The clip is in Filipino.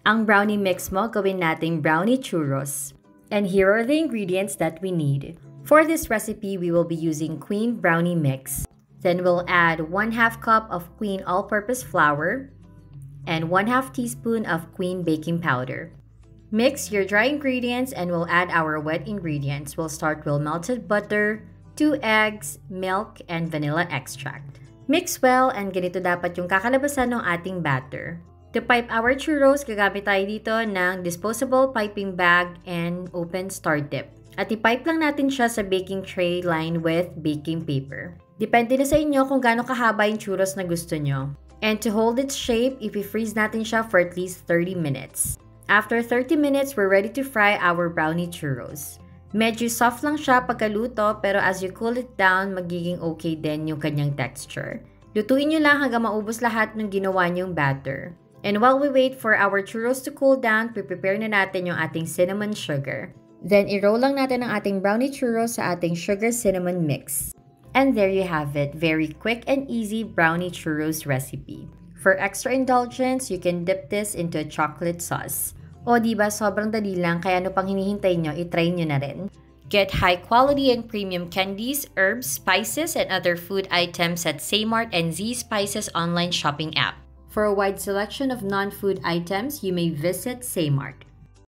ang brownie mix mo, gawin nating brownie churros. And here are the ingredients that we need. For this recipe, we will be using Queen brownie mix. Then we'll add 1/2 cup of Queen all-purpose flour and 1/2 teaspoon of Queen baking powder. Mix your dry ingredients and we'll add our wet ingredients. We'll start with melted butter, 2 eggs, milk, and vanilla extract. Mix well and ganito dapat yung kakalabasan ng ating batter. To pipe our churros, gagamit tayo dito ng disposable piping bag and open star tip. At i-pipe lang natin siya sa baking tray lined with baking paper. Depende na sa inyo kung gaano kahaba yung churros na gusto nyo. And to hold its shape, i-freeze natin siya for at least 30 minutes. After 30 minutes, we're ready to fry our brownie churros. Medyo soft lang siya pagkaluto pero as you cool it down, magiging okay din yung kanyang texture. Lutuin nyo lang hanggang maubos lahat ng ginawa nyong batter. And while we wait for our churros to cool down, prepare na natin yung ating cinnamon sugar. Then, i-roll lang natin ang ating brownie churros sa ating sugar-cinnamon mix. And there you have it, very quick and easy brownie churros recipe. For extra indulgence, you can dip this into a chocolate sauce. O diba, sobrang dali lang, kaya ano pang hinihintay nyo, i-try nyo na rin. Get high quality and premium candies, herbs, spices, and other food items at Saymart and Z Spices online shopping app. For a wide selection of non-food items, you may visit Saymart.